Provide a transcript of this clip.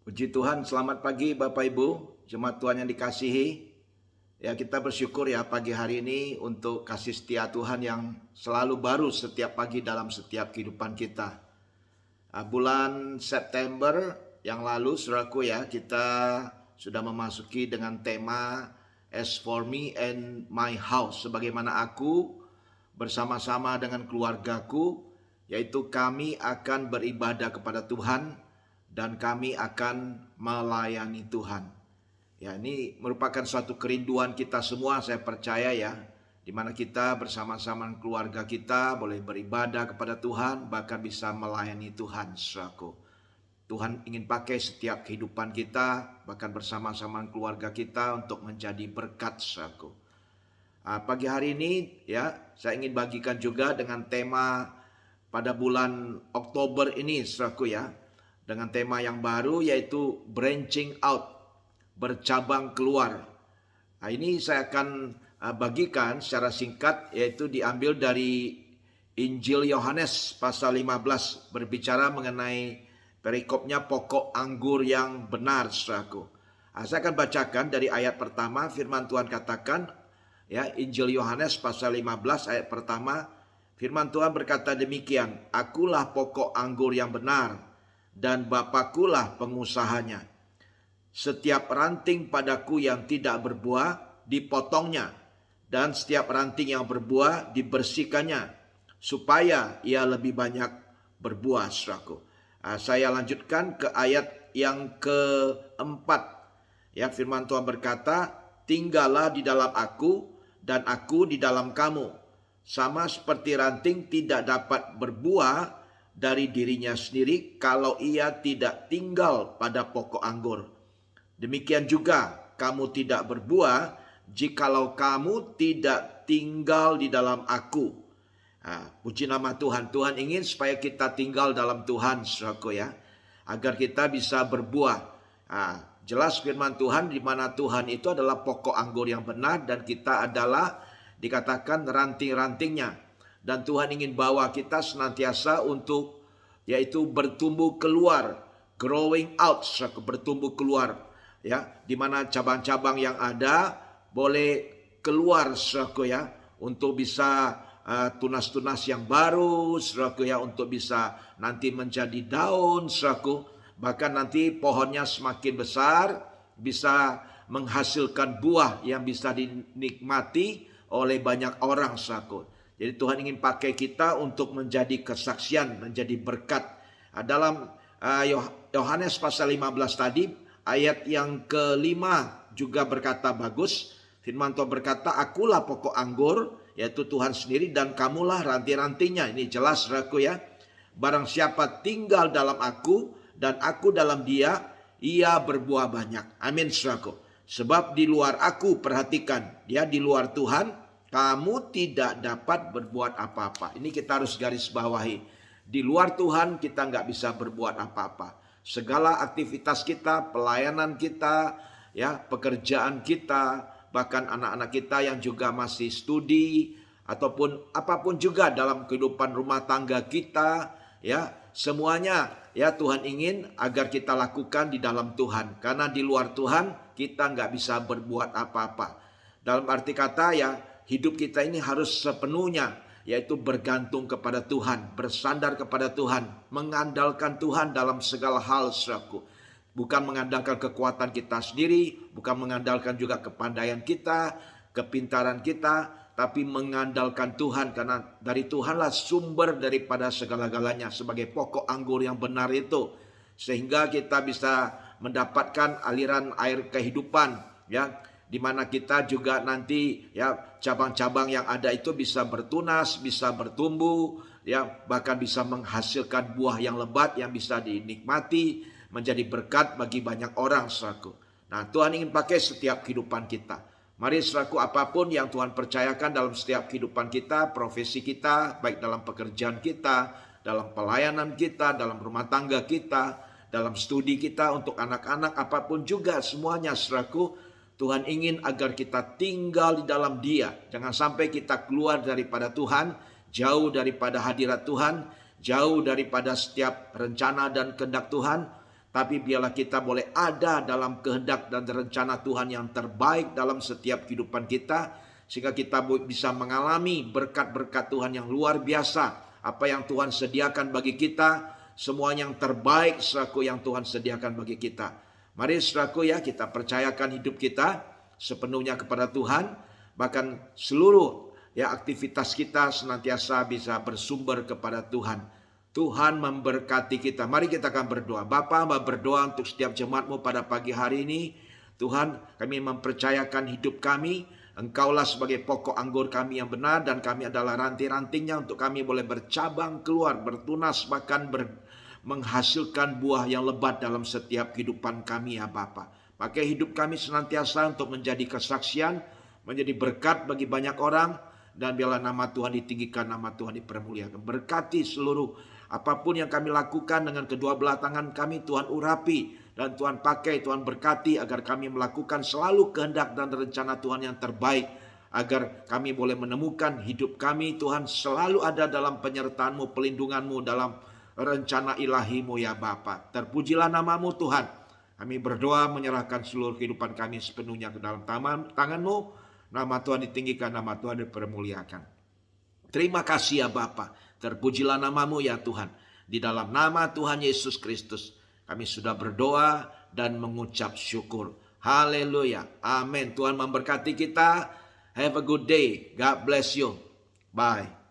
Puji Tuhan, selamat pagi Bapak Ibu, jemaat Tuhan yang dikasihi. Ya, kita bersyukur ya pagi hari ini untuk kasih setia Tuhan yang selalu baru setiap pagi dalam setiap kehidupan kita. Bulan September yang lalu, saudaraku ya, kita sudah memasuki dengan tema As for me and my house, sebagaimana aku bersama-sama dengan keluargaku, yaitu kami akan beribadah kepada Tuhan dan kami akan melayani Tuhan. Ya, ini merupakan suatu kerinduan kita semua, saya percaya ya, di mana kita bersama-sama keluarga kita boleh beribadah kepada Tuhan, bahkan bisa melayani Tuhan, saudaraku. Tuhan ingin pakai setiap kehidupan kita, bahkan bersama-sama keluarga kita untuk menjadi berkat, saudaraku. Pagi hari ini ya, saya ingin bagikan juga dengan tema pada bulan Oktober ini, saudaraku ya, dengan tema yang baru yaitu branching out, bercabang keluar. Ini saya akan bagikan secara singkat, yaitu diambil dari Injil Yohanes pasal 15, berbicara mengenai perikopnya pokok anggur yang benar, saudaraku. Saya akan bacakan dari ayat pertama. Firman Tuhan katakan, ya, Injil Yohanes pasal 15 ayat pertama, firman Tuhan berkata demikian, "Akulah pokok anggur yang benar, dan Bapakulah pengusahanya. Setiap ranting padaku yang tidak berbuah dipotongnya, dan setiap ranting yang berbuah dibersihkannya, supaya ia lebih banyak berbuah." Saudaraku. Saya lanjutkan ke ayat yang keempat. Ya, firman Tuhan berkata, "Tinggallah di dalam aku dan aku di dalam kamu. Sama seperti ranting tidak dapat berbuah dari dirinya sendiri kalau ia tidak tinggal pada pokok anggur. Demikian juga kamu tidak berbuah jikalau kamu tidak tinggal di dalam aku." Puji nama Tuhan. Tuhan ingin supaya kita tinggal dalam Tuhan, saudaraku ya, agar kita bisa berbuah. Jelas firman Tuhan di mana Tuhan itu adalah pokok anggur yang benar dan kita adalah dikatakan ranting-rantingnya. Dan Tuhan ingin bawa kita senantiasa untuk yaitu bertumbuh keluar, growing out, bertumbuh keluar, ya, di mana cabang-cabang yang ada boleh keluar, saudaraku ya, untuk bisa tunas-tunas yang baru, saudaraku ya, untuk bisa nanti menjadi daun, saudaraku. Bahkan nanti pohonnya semakin besar, bisa menghasilkan buah yang bisa dinikmati oleh banyak orang, saudaraku. Jadi Tuhan ingin pakai kita untuk menjadi kesaksian, menjadi berkat. Dalam Yohanes pasal 15 tadi, ayat yang kelima juga berkata bagus. Firman Tuhan berkata, "Akulah pokok anggur," yaitu Tuhan sendiri, "dan kamulah ranting-rantingnya." Ini jelas, saudaraku ya. "Barang siapa tinggal dalam aku dan aku dalam dia, ia berbuah banyak." Amin, saudaraku. Sebab di luar aku, perhatikan, dia di luar Tuhan, kamu tidak dapat berbuat apa-apa. Ini kita harus garis bawahi. Di luar Tuhan kita nggak bisa berbuat apa-apa. Segala aktivitas kita, pelayanan kita, ya, pekerjaan kita, bahkan anak-anak kita yang juga masih studi, ataupun apapun juga dalam kehidupan rumah tangga kita, ya, semuanya ya Tuhan ingin agar kita lakukan di dalam Tuhan. Karena di luar Tuhan kita nggak bisa berbuat apa-apa. Dalam arti kata ya, hidup kita ini harus sepenuhnya yaitu bergantung kepada Tuhan, bersandar kepada Tuhan, mengandalkan Tuhan dalam segala hal, saudaraku. Bukan mengandalkan kekuatan kita sendiri, bukan mengandalkan juga kepandaian kita, kepintaran kita, tapi mengandalkan Tuhan, karena dari Tuhanlah sumber daripada segala-galanya, sebagai pokok anggur yang benar itu, sehingga kita bisa mendapatkan aliran air kehidupan, ya, di mana kita juga nanti ya cabang-cabang yang ada itu bisa bertunas, bisa bertumbuh, ya, bahkan bisa menghasilkan buah yang lebat yang bisa dinikmati, menjadi berkat bagi banyak orang, saudaraku. Nah, Tuhan ingin pakai setiap kehidupan kita. Mari saudaraku, apapun yang Tuhan percayakan dalam setiap kehidupan kita, profesi kita, baik dalam pekerjaan kita, dalam pelayanan kita, dalam rumah tangga kita, dalam studi kita, untuk anak-anak, apapun juga semuanya, saudaraku, Tuhan ingin agar kita tinggal di dalam Dia. Jangan sampai kita keluar daripada Tuhan, jauh daripada hadirat Tuhan, jauh daripada setiap rencana dan kehendak Tuhan. Tapi biarlah kita boleh ada dalam kehendak dan rencana Tuhan yang terbaik dalam setiap kehidupan kita, sehingga kita bisa mengalami berkat-berkat Tuhan yang luar biasa. Apa yang Tuhan sediakan bagi kita, semua yang terbaik saudaraku yang Tuhan sediakan bagi kita. Mari saudaraku ya, kita percayakan hidup kita sepenuhnya kepada Tuhan. Bahkan seluruh ya aktivitas kita senantiasa bisa bersumber kepada Tuhan. Tuhan memberkati kita. Mari kita akan berdoa. Bapa, hamba berdoa untuk setiap jemaat-Mu pada pagi hari ini. Tuhan, kami mempercayakan hidup kami. Engkaulah sebagai pokok anggur kami yang benar, dan kami adalah ranting-rantingnya untuk kami boleh bercabang keluar, bertunas, bahkan menghasilkan buah yang lebat dalam setiap kehidupan kami ya Bapa. Pakai hidup kami senantiasa untuk menjadi kesaksian, menjadi berkat bagi banyak orang, dan biarlah nama Tuhan ditinggikan, nama Tuhan dipermuliakan. Berkati seluruh apapun yang kami lakukan dengan kedua belah tangan kami, Tuhan urapi. Dan Tuhan pakai, Tuhan berkati agar kami melakukan selalu kehendak dan rencana Tuhan yang terbaik. Agar kami boleh menemukan hidup kami Tuhan selalu ada dalam penyertaan-Mu, pelindungan-Mu, dalam rencana ilahi-Mu ya Bapa. Terpujilah nama-Mu Tuhan. Kami berdoa menyerahkan seluruh kehidupan kami sepenuhnya ke dalam tangan-Mu. Nama Tuhan ditinggikan, nama Tuhan dipermuliakan. Terima kasih ya Bapa. Terpujilah nama-Mu ya Tuhan. Di dalam nama Tuhan Yesus Kristus kami sudah berdoa dan mengucap syukur. Haleluya. Amin. Tuhan memberkati kita. Have a good day. God bless you. Bye.